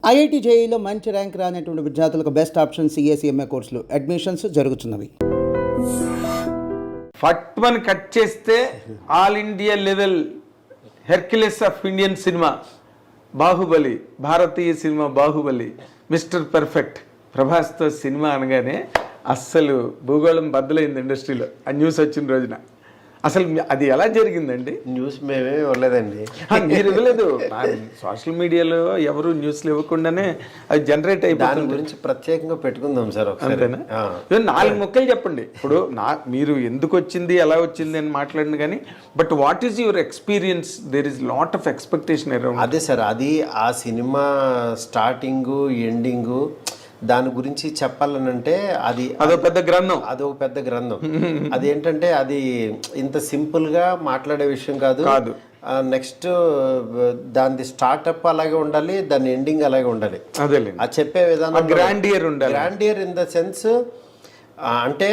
IIT జేఈలో మంచి rank రానటువంటి విద్యార్థులకు బెస్ట్ ఆప్షన్ సిఎస్ఈఎంఏ కోర్సులు అడ్మిషన్స్ జరుగుతున్నవి. ఫట్మన్ కట్ చేస్తే all India level Hercules of Indian cinema Baahubali, భారతీయ సినిమా బాహుబలి, మిస్టర్ పర్ఫెక్ట్ ప్రభాస్తో సినిమా అనగానే అస్సలు భూగోళం బద్దలైంది ఇండస్ట్రీలో. ఆ న్యూస్ వచ్చిన రోజున అసలు అది ఎలా జరిగిందండి? న్యూస్ మేమే ఇవ్వలేదండి. మీరు ఇవ్వలేదు, సోషల్ మీడియాలో ఎవరు న్యూస్లు ఇవ్వకుండానే అది జనరేట్ అయిపోతుంది. దాని గురించి ప్రత్యేకంగా పెట్టుకుందాం సార్. అంతేనా? 4 ముక్కలు చెప్పండి. ఇప్పుడు మీరు ఎందుకు వచ్చింది, ఎలా వచ్చింది అని మాట్లాడింది కానీ, but what is your experience? There is lot of expectation around. అదే సార్, అది ఆ సినిమా స్టార్టింగు ఎండింగు దాని గురించి చెప్పాలనంటే అదొక పెద్ద గ్రంథం. అదొక పెద్ద గ్రంథం. అదేంటంటే అది ఇంత సింపుల్గా మాట్లాడే విషయం కాదు. నెక్స్ట్ దాని స్టార్ట్అప్ అలాగే ఉండాలి, దాని ఎండింగ్ అలాగే ఉండాలి. అది చెప్పే విధానం గ్రాండియర్ ఉండాలి. గ్రాండియర్ ఇన్ ద సెన్స్ అంటే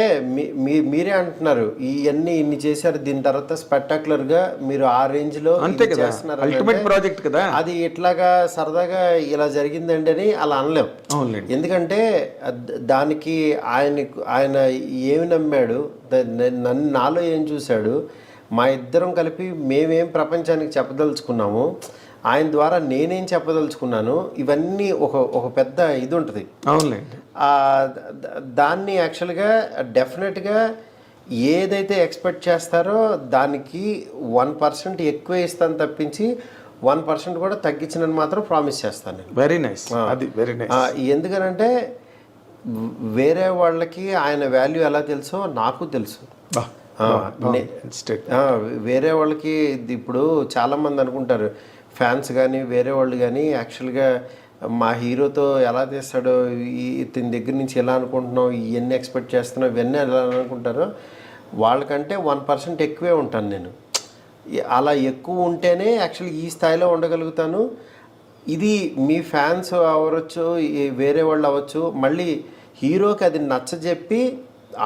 మీరే అంటున్నారు ఇవన్నీ ఇన్ని చేశారు, దీని తర్వాత స్పెక్టాక్యులర్ గా మీరు ఆ రేంజ్ లో చేస్తున్నారు. అల్టిమేట్ ప్రాజెక్ట్ కదా అది. ఇట్లాగా సరదాగా ఇలా జరిగిందండి అని అలా అనలేం. ఎందుకంటే దానికి ఆయన ఏమి నమ్మాడు, నాలో ఏం చూశాడు, మా ఇద్దరం కలిపి మేమేం ప్రపంచానికి చెప్పదలుచుకున్నాము, ఆయన ద్వారా నేనేం చెప్పదలుచుకున్నాను, ఇవన్నీ ఒక పెద్ద ఇది ఉంటుంది. అవునండి. దాన్ని యాక్చువల్గా డెఫినెట్గా ఏదైతే ఎక్స్పెక్ట్ చేస్తారో దానికి 1% ఎక్కువ ఇస్తాను తప్పించి 1% కూడా తగ్గించినని మాత్రం ప్రామిస్ చేస్తాను. Very nice. అది వెరీ నైస్. ఎందుకనంటే వేరే వాళ్ళకి ఆయన వాల్యూ ఎలా తెలుసో నాకు తెలుసు. వేరే వాళ్ళకి ఇప్పుడు చాలామంది అనుకుంటారు, ఫ్యాన్స్ కానీ వేరే వాళ్ళు కానీ యాక్చువల్గా మా హీరోతో ఎలా తీస్తాడో, ఇతని దగ్గర నుంచి ఎలా అనుకుంటున్నావు, ఇవన్నీ ఎక్స్పెక్ట్ చేస్తున్నావు, ఇవన్నీ ఎలా అనుకుంటారో, వాళ్ళకంటే 1% ఎక్కువే ఉంటాను నేను. అలా ఎక్కువ ఉంటేనే యాక్చువల్లీ ఈ స్థాయిలో ఉండగలుగుతాను. ఇది మీ ఫ్యాన్స్ అవ్వచ్చు, వేరే వాళ్ళు అవ్వచ్చు, మళ్ళీ హీరోకి అది నచ్చజెప్పి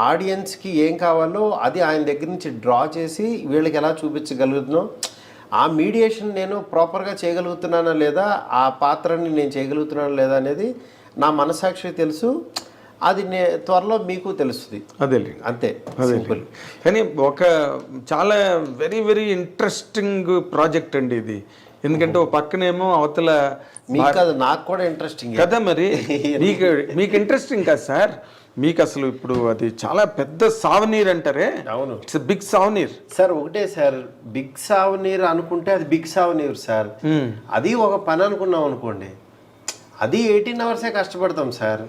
ఆడియన్స్కి ఏం కావాలో అది ఆయన దగ్గర నుంచి డ్రా చేసి వీళ్ళకి ఎలా చూపించగలుగుతున్నాం, ఆ మీడియేషన్ నేను ప్రాపర్గా చేయగలుగుతున్నానా లేదా, ఆ పాత్రని నేను చేయగలుగుతున్నానా లేదా అనేది నా మనసాక్షి తెలుసు. అది త్వరలో మీకు తెలుస్తుంది. అదే అంతే సింపుల్. కానీ ఒక చాలా వెరీ వెరీ ఇంట్రెస్టింగ్ ప్రాజెక్ట్ అండి ఇది. ఎందుకంటే ఒక పక్కనేమో అవతల మీకు కాదు, నాకు కూడా ఇంట్రెస్టింగ్ కదా. మరి మీకు ఇంట్రెస్టింగ్ కదా సార్, మీకు అసలు ఇప్పుడు అది చాలా పెద్ద సావనీర్ అంటారే. అవును, ఇట్స్ బిగ్ సావనీర్ సార్. ఒకటే సార్, బిగ్ సావనీర్ అనుకుంటే అది బిగ్ సావనీర్ సార్. అది ఒక పని అనుకున్నాం అనుకోండి, అది 18 అవర్సే కష్టపడతాం సార్.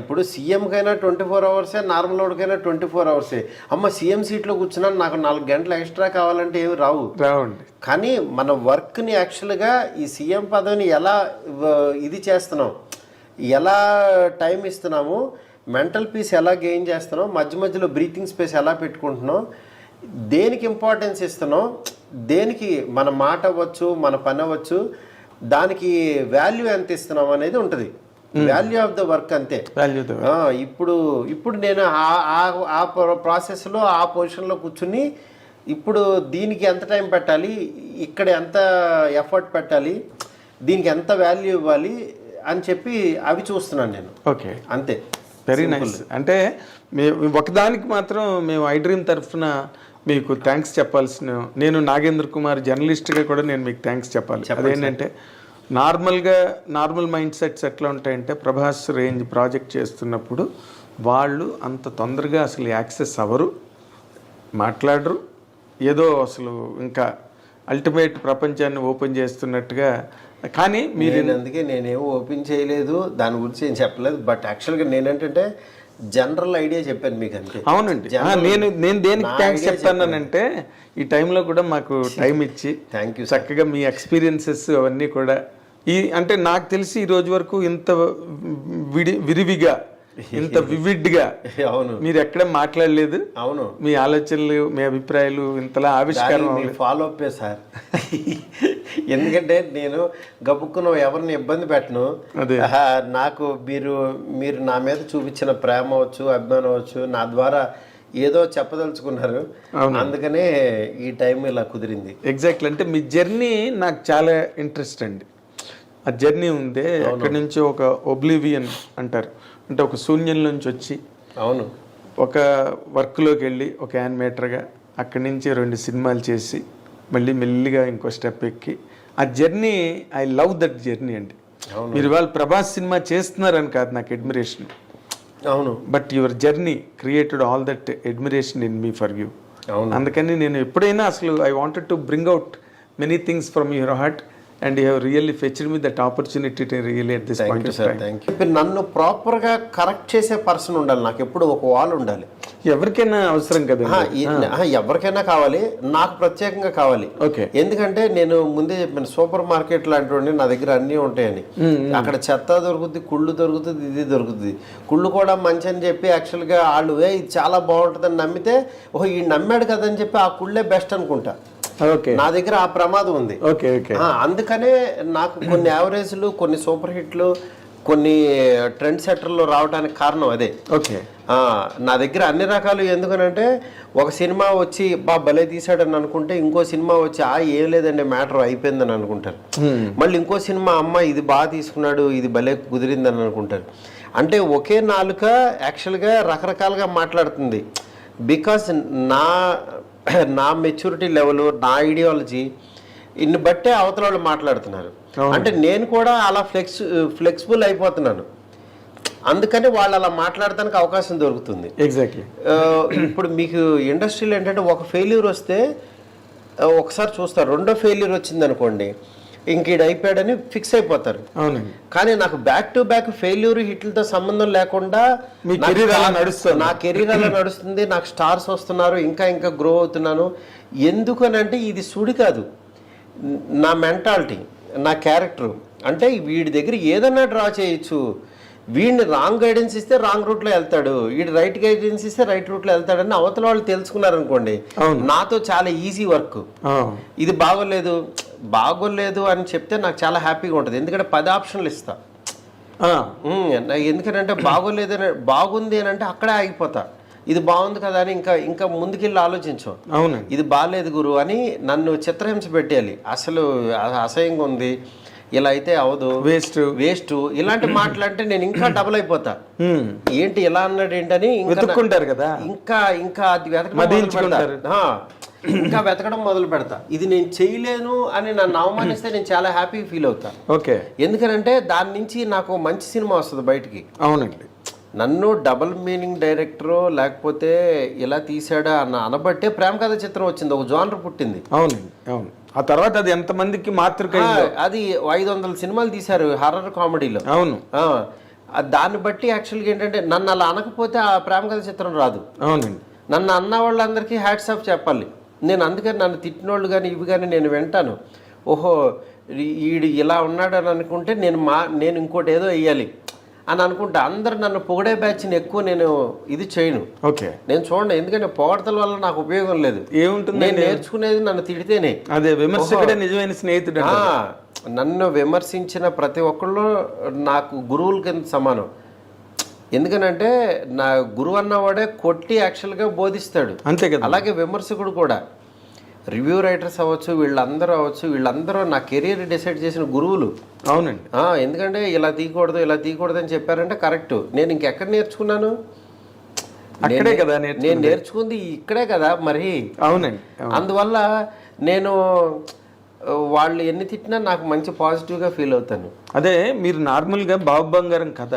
ఇప్పుడు సీఎం కైనా 24 అవర్సే, నార్మల్ వాడికైనా 24 అవర్సే. అమ్మ సీఎం సీట్లో కూర్చున్నాను, నాకు 4 గంటలు ఎక్స్ట్రా కావాలంటే ఏమి రావండి. కానీ మన వర్క్ని యాక్చువల్గా ఈ సీఎం పదవిని ఎలా ఇది చేస్తున్నాం, ఎలా టైం ఇస్తున్నాము, మెంటల్ పీస్ ఎలా గెయిన్ చేస్తున్నాం, మధ్య మధ్యలో బ్రీతింగ్ స్పేస్ ఎలా పెట్టుకుంటున్నాం, దేనికి ఇంపార్టెన్స్ ఇస్తున్నాం, దేనికి మన మాట అవ్వచ్చు, మన పని అవ్వచ్చు, దానికి వాల్యూ ఎంత ఇస్తున్నాం అనేది ఉంటుంది. వాల్యూ ఆఫ్ ద వర్క్ అంతే. ఇప్పుడు నేను ఆ ప్రాసెస్లో ఆ పొజిషన్లో కూర్చుని ఇప్పుడు దీనికి ఎంత టైం పెట్టాలి, ఇక్కడ ఎంత ఎఫర్ట్ పెట్టాలి, దీనికి ఎంత వాల్యూ ఇవ్వాలి అని చెప్పి అవి చూస్తున్నాను నేను. ఓకే, అంతే. Very nice. అంటే ఒకదానికి మాత్రం మేము ఐ డ్రీమ్ తరఫున మీకు థ్యాంక్స్ చెప్పాల్సిన, నేను నాగేంద్ర కుమార్ జర్నలిస్ట్గా కూడా నేను మీకు థ్యాంక్స్ చెప్పాలి. అదేంటంటే నార్మల్ మైండ్ సెట్స్ ఎట్లా ఉంటాయంటే, ప్రభాస్ రేంజ్ ప్రాజెక్ట్ చేస్తున్నప్పుడు వాళ్ళు అంత తొందరగా అసలు యాక్సెస్ అవ్వరు, మాట్లాడరు, ఏదో అసలు ఇంకా అల్టిమేట్ ప్రపంచాన్ని ఓపెన్ చేస్తున్నట్టుగా. కానీ మీరు అందుకే నేనేమో ఓపెన్ చేయలేదు, దాని గురించి ఏం చెప్పలేదు. బట్ యాక్చువల్గా నేనేంటంటే జనరల్ ఐడియా చెప్పాను మీకు అంతే. అవునండి. నేను దేనికి థ్యాంక్స్ చెప్తానంటే, ఈ టైంలో కూడా మాకు టైం ఇచ్చి థ్యాంక్ యూ చక్కగా మీ ఎక్స్పీరియన్సెస్ అవన్నీ కూడా అంటే నాకు తెలిసి ఈ రోజు వరకు ఇంత విరివిగా, ఇంత వివిడ్గా అవును మీరు ఎక్కడ మాట్లాడలేదు. అవును, మీ ఆలోచనలు, మీ అభిప్రాయాలు ఇంతలా ఆవిష్కారం ఫాలో అప్పే సార్. ఎందుకంటే నేను గబుక్కున ఎవరిని ఇబ్బంది పెట్టను. నాకు మీరు నా మీద చూపించిన ప్రేమ అవచ్చు, అభిమానం అవచ్చు, నా ద్వారా ఏదో చెప్పదలుచుకున్నారు, అందుకనే ఈ టైం ఇలా కుదిరింది. ఎగ్జాక్ట్లీ. అంటే మీ జర్నీ నాకు చాలా ఇంట్రెస్ట్ అండి. ఆ జర్నీ ఉందే ఎక్కడి నుంచో ఒక ఒబ్లివియన్ అంటారు, అంటే ఒక శూన్యం నుంచి వచ్చి అవును ఒక వర్క్లోకి వెళ్ళి ఒక యానిమేటర్గా అక్కడి నుంచి 2 సినిమాలు చేసి మళ్ళీ మెల్లిగా ఇంకో స్టెప్ ఎక్కి ఆ journey, I love that journey అండి. మీరు వాళ్ళు ప్రభాస్ సినిమా చేస్తున్నారని కాదు నాకు అడ్మిరేషన్, అవును, but your journey created all that admiration in me for you. అందుకని నేను ఎప్పుడైనా అసలు I wanted to bring out many things from your heart and you have really fetched me that opportunity to really at this point of time. ఇప్పుడు నన్ను ప్రాపర్గా correct చేసే person ఉండాలి, నాకు ఎప్పుడు ఒక వాల్ ఉండాలి. ఎవరికైనా అవసరం కదా, ఎవరికైనా కావాలి, నాకు ప్రత్యేకంగా కావాలి. ఓకే, ఎందుకంటే నేను ముందే చెప్పాను సూపర్ మార్కెట్ లాంటి నా దగ్గర అన్నీ ఉంటాయని. అక్కడ చెత్త దొరుకుతుంది, కుళ్ళు దొరుకుతుంది, ఇది దొరుకుతుంది. కుళ్ళు కూడా మంచి అని చెప్పి యాక్చువల్గా వాళ్ళు ఇది చాలా బాగుంటుందని నమ్మితే ఓహో ఈ నమ్మాడు కదని చెప్పి ఆ కుళ్ళే బెస్ట్ అనుకుంటా. నా దగ్గర ఆ ప్రమాదం ఉంది. అందుకనే నాకు కొన్ని యావరేజ్లు, కొన్ని సూపర్ హిట్లు, కొన్ని ట్రెండ్ సెటర్లు రావడానికి కారణం అదే. ఓకే, నా దగ్గర అన్ని రకాలు. ఎందుకనంటే ఒక సినిమా వచ్చి భలే తీసాడని అనుకుంటే ఇంకో సినిమా వచ్చి ఏం లేదండి మ్యాటర్ అయిపోయిందని అనుకుంటారు. మళ్ళీ ఇంకో సినిమా అమ్మ ఇది బాగా తీసుకున్నాడు, ఇది భలే కుదిరిందని అనుకుంటారు. అంటే ఒకే నాలుక యాక్చువల్గా రకరకాలుగా మాట్లాడుతుంది. బికాస్ నా మెచ్యూరిటీ లెవెల్, నా ఐడియాలజీ ఇన్ని బట్టే అవతల వాళ్ళు మాట్లాడుతున్నారు. అంటే నేను కూడా అలా ఫ్లెక్సిబుల్ అయిపోతున్నాను. అందుకని వాళ్ళు అలా మాట్లాడటానికి అవకాశం దొరుకుతుంది. ఎగ్జాక్ట్లీ. ఇప్పుడు మీకు ఇండస్ట్రీలో ఏంటంటే ఒక ఫెయిల్యూర్ వస్తే ఒకసారి చూస్తారు, రెండో ఫెయిల్యూర్ వచ్చింది అనుకోండి ఇంక ఈడు అయిపోయాడని ఫిక్స్ అయిపోతారు. కానీ నాకు బ్యాక్ టు బ్యాక్ ఫెయిల్యూర్ హిట్లతో సంబంధం లేకుండా నా కెరీర్ అలా నడుస్తుంది, నాకు స్టార్స్ వస్తున్నారు, ఇంకా ఇంకా గ్రో అవుతున్నాను. ఎందుకనంటే ఇది సుడి కాదు, నా మెంటాలిటీ, నా క్యారెక్టర్. అంటే వీడి దగ్గర ఏదన్నా డ్రా చేయొచ్చు. వీడిని రాంగ్ గైడెన్స్ ఇస్తే రాంగ్ రూట్లో వెళ్తాడు, వీడి రైట్ గైడెన్స్ ఇస్తే రైట్ రూట్లో వెళ్తాడని అవతల వాళ్ళు తెలుసుకున్నారనుకోండి, నాతో చాలా ఈజీ వర్క్. ఇది బాగోలేదు అని చెప్తే నాకు చాలా హ్యాపీగా ఉంటుంది. ఎందుకంటే 10 ఆప్షన్లు ఇస్తా. ఎందుకంటే బాగుంది అని అంటే అక్కడే ఆగిపోతా. ఇది బాగుంది కదా అని ఇంకా ముందుకెళ్ళి ఆలోచించాం. ఇది బాగాలేదు గురు అని నన్ను చిత్రహింస పెట్టేయాలి. అసలు అసహ్యంగా ఉంది, ఇలా అయితే అవదు, వేస్ట్ ఇలాంటి మాటలు అంటే నేను ఇంకా డబుల్ అయిపోతా. ఏంటి ఇలా అన్నాడు ఏంటని వెతుక్కుంటారు కదా, ఇంకా అది వెతకడం మొదలు పెడతా. ఇది నేను చేయలేను అని నన్ను అవమానిస్తే నేను చాలా హ్యాపీగా ఫీల్ అవుతా. ఓకే, ఎందుకనంటే దాని నుంచి నాకు మంచి సినిమా వస్తుంది బయటికి. అవునండి, నన్ను డబుల్ మీనింగ్ డైరెక్టరో లేకపోతే ఇలా తీసాడా అన్న అనబట్టే ప్రేమ కథ చిత్రం వచ్చింది, ఒక జోనర్ పుట్టింది. అవునండి, అవును. ఆ తర్వాత అది ఎంతమందికి మాతృక, అది 500 సినిమాలు తీశారు హారర్ కామెడీలో. అవును, దాన్ని బట్టి యాక్చువల్గా ఏంటంటే నన్ను అలా అనకపోతే ఆ ప్రేమ కథ చిత్రం రాదు. అవునండి, నన్ను అన్న వాళ్ళందరికీ హ్యాట్స్ ఆఫ్ చెప్పాలి. నేను అందుకని నన్ను తిట్టినోళ్ళు కానీ ఇవి కానీ నేను వింటాను. ఓహో ఈడు ఇలా ఉన్నాడు అని అనుకుంటే నేను ఇంకోటి ఏదో వేయాలి అని అనుకుంటా. అందరు నన్ను పొగడే బ్యాచ్ని ఎక్కువ నేను ఇది చేయను. ఓకే, నేను చూడండి, ఎందుకంటే పొగడతల వల్ల నాకు ఉపయోగం లేదు. ఏముంటుంది, నేను నేర్చుకునేది నన్ను తిడితేనే. అదే విమర్శకుడే నిజమైన స్నేహితుడు. నన్ను విమర్శించిన ప్రతి ఒక్కళ్ళు నాకు గురువుల కింద సమానం. ఎందుకనంటే నా గురువు అన్నవాడే కొట్టి యాక్చువల్గా బోధిస్తాడు, అంతే కదా. అలాగే విమర్శకుడు కూడా, రివ్యూ రైటర్స్ అవ్వచ్చు, వీళ్ళందరూ నా కెరీర్ డిసైడ్ చేసిన గురువులు. అవునండి, ఎందుకంటే ఇలా తీయకూడదు అని చెప్పారంటే కరెక్ట్. నేను ఇంకెక్కడ నేర్చుకున్నాను? అక్కడే కదా నేను నేర్చుకుంది, ఇక్కడే కదా మరి. అవునండి, అందువల్ల నేను వాళ్ళు ఎన్ని తిట్టినా నాకు మంచి పాజిటివ్గా ఫీల్ అవుతాను. అదే మీరు నార్మల్గా బాబు బంగారం కథ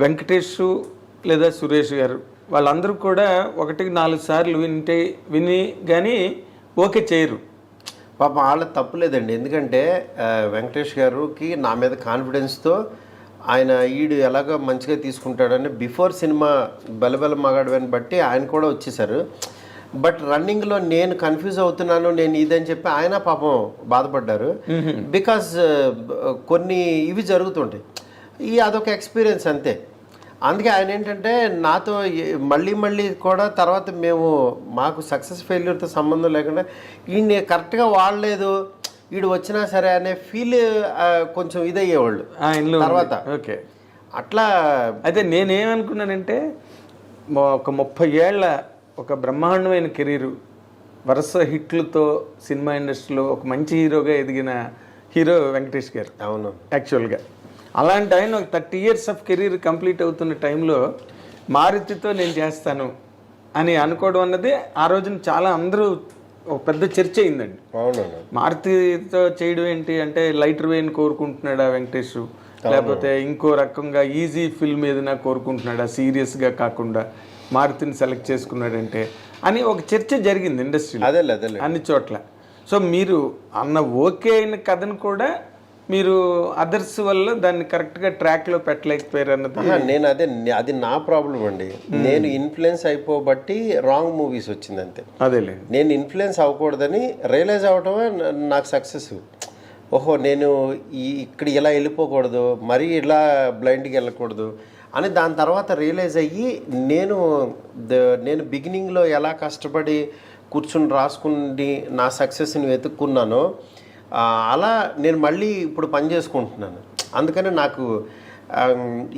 వెంకటేష్ లేదా సురేష్ గారు వాళ్ళందరూ కూడా 1-4 సార్లు విని కానీ ఓకే చేయరు. పాపం వాళ్ళ తప్పులేదండి. ఎందుకంటే వెంకటేష్ గారికి నా మీద కాన్ఫిడెన్స్తో ఆయన ఈడు ఎలాగో మంచిగా తీసుకుంటాడని బిఫోర్ సినిమా బెలబెల మగాడని బట్టి ఆయన కూడా వచ్చేసారు. బట్ రన్నింగ్లో నేను కన్ఫ్యూజ్ అవుతున్నాను, నేను ఇదని చెప్పి ఆయన పాపం బాధపడ్డారు. బికాజ్ కొన్ని ఇవి జరుగుతుంటాయి, అదొక ఎక్స్పీరియన్స్ అంతే. అందుకే ఆయన ఏంటంటే నాతో మళ్ళీ కూడా తర్వాత మాకు సక్సెస్ ఫెయిల్యూర్తో సంబంధం లేకుండా ఈయన కరెక్ట్గా వాడలేదు, వీడు వచ్చినా సరే అనే ఫీల్ కొంచెం ఇదయ్యేవాళ్ళు తర్వాత. ఓకే, అట్లా అయితే నేనేమనుకున్నానంటే ఒక 30 ఏళ్ల ఒక బ్రహ్మాండమైన కెరీరు, వరుస హిట్లతో సినిమా ఇండస్ట్రీలో ఒక మంచి హీరోగా ఎదిగిన హీరో వెంకటేష్ గారు అవును. యాక్చువల్గా. అలాంటి ఆయన ఒక 30 years ఆఫ్ కెరీర్ కంప్లీట్ అవుతున్న టైంలో మారుతితో నేను చేస్తాను అని అనుకోవడం అన్నది ఆ రోజున చాలా అందరూ ఒక పెద్ద చర్చ అయిందండి. అవునండి. మారుతితో చేయడం ఏంటి అంటే లైటర్ వేని కోరుకుంటున్నాడా వెంకటేష్, లేకపోతే ఇంకో రకంగా ఈజీ ఫిల్మ్ ఏదైనా కోరుకుంటున్నాడా, సీరియస్గా కాకుండా మారుతిని సెలెక్ట్ చేసుకున్నాడంటే అని ఒక చర్చ జరిగింది ఇండస్ట్రీలో అన్ని చోట్ల. సో మీరు అన్న ఓకే అయిన కథను కూడా మీరు అదర్స్ వల్ల దాన్ని కరెక్ట్గా ట్రాక్లో పెట్టలేకపోయారు అన్నది. నేను అది నా ప్రాబ్లం అండి. నేను ఇన్ఫ్లుయెన్స్ అయిపోబట్టి రాంగ్ మూవీస్ వచ్చింది అంతే. అదేలే, నేను ఇన్ఫ్లుయెన్స్ అవ్వకూడదని రియలైజ్ అవటమే నాకు సక్సెస్. ఓహో నేను ఇక్కడ ఇలా వెళ్ళిపోకూడదు, మరీ ఇలా బ్లైండ్గా వెళ్ళకూడదు అని దాని తర్వాత రియలైజ్ అయ్యి నేను బిగినింగ్లో ఎలా కష్టపడి కూర్చుని రాసుకుని నా సక్సెస్ని వెతుక్కున్నానో అలా నేను మళ్ళీ ఇప్పుడు పని చేసుకుంటున్నాను. అందుకని నాకు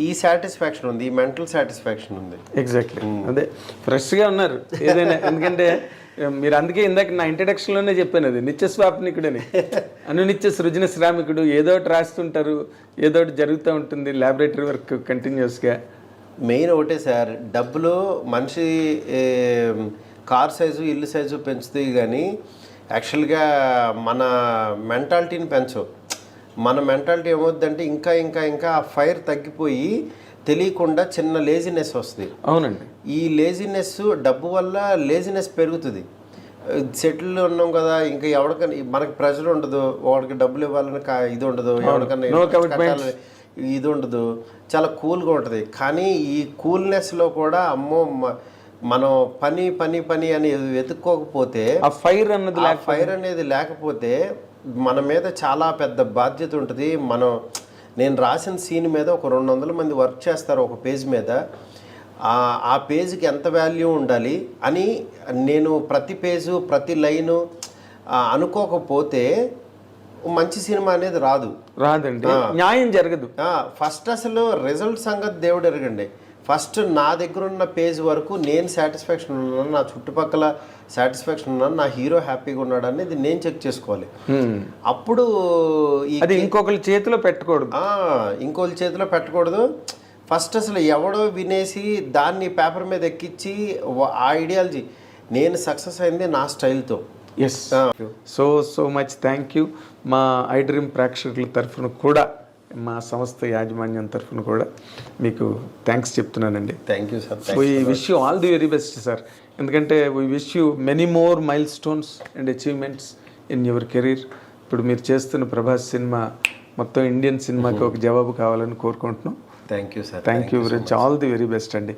ఈ సాటిస్ఫాక్షన్ ఉంది, ఈ మెంటల్ సాటిస్ఫాక్షన్ ఉంది. ఎగ్జాక్ట్లీ, అదే ఫ్రెష్గా ఉన్నారు ఏదైనా. ఎందుకంటే మీరు అందుకే ఇందాక నా ఇంట్రడక్షన్లోనే చెప్పాను, అది నిత్య స్వాప్నికుడని, అనునిత్య సృజన శ్రామికుడు. ఏదో ఒకటి రాస్తుంటారు, ఏదో ఒకటి జరుగుతూ ఉంటుంది, ల్యాబొరేటరీ వర్క్ కంటిన్యూస్గా. మెయిన్ ఒకటే సార్, డబ్బులు మనిషి కార్ సైజు ఇల్లు సైజు పెంచుతాయి కానీ యాక్చువల్గా మన మెంటాలిటీని పెంచవు. మన మెంటాలిటీ ఏమవుద్దంటే ఇంకా ఇంకా ఇంకా ఆ ఫైర్ తగ్గిపోయి తెలియకుండా చిన్న లేజినెస్ వస్తుంది. అవునండి. ఈ లేజినెస్ డబ్బు వల్ల లేజినెస్ పెరుగుతుంది. సెటిల్ ఉన్నాం కదా, ఇంకా ఎవరికైనా మనకి ప్రెషర్ ఉండదు, వాడికి డబ్బులు ఇవ్వాలని ఇది ఉండదు, ఎవరికైనా ఇది ఉండదు, చాలా కూల్గా ఉంటుంది. కానీ ఈ కూల్నెస్లో కూడా అమ్మో మనం పని పని పని అని వెతుక్కోకపోతే, ఆ ఫైర్ అనేది లేకపోతే మన మీద చాలా పెద్ద బాధ్యత ఉంటుంది. నేను రాసిన సీన్ మీద ఒక 200 మంది వర్క్ చేస్తారు ఒక పేజ్ మీద. ఆ పేజ్కి ఎంత వాల్యూ ఉండాలి అని నేను ప్రతి పేజు ప్రతి లైను అనుకోకపోతే మంచి సినిమా అనేది రాదండి, న్యాయం జరగదు. ఫస్ట్ అసలు రిజల్ట్ సంగతి దేవుడు ఎరగండి. ఫస్ట్ నా దగ్గర ఉన్న పేజ్ వరకు నేను సాటిస్ఫాక్షన్ ఉన్నాను, నా చుట్టుపక్కల సాటిస్ఫాక్షన్ ఉన్నాను, నా హీరో హ్యాపీగా ఉన్నాడు అనేది నేను చెక్ చేసుకోవాలి. అప్పుడు ఇంకొకరి చేతిలో పెట్టకూడదు. ఫస్ట్ అసలు ఎవడో వినేసి దాన్ని పేపర్ మీద ఎక్కించి ఆ ఐడియాలజీ, నేను సక్సెస్ అయింది నా స్టైల్తో. Yes, so much thank you. మా ఐ డ్రీమ్ ప్రేక్షకుల తరఫున కూడా, మా సంస్థ యాజమాన్యం తరఫున కూడా మీకు థ్యాంక్స్ చెప్తున్నానండి. Thank you sir. We wish you all the very best sir. ఎందుకంటే we wish you many more milestones and achievements in your career. ఇప్పుడు మీరు చేస్తున్న ప్రభాస్ సినిమా మొత్తం ఇండియన్ సినిమాకి ఒక జవాబు కావాలని కోరుకుంటున్నాం. Thank you sir. Thank you very much. All the very best అండి.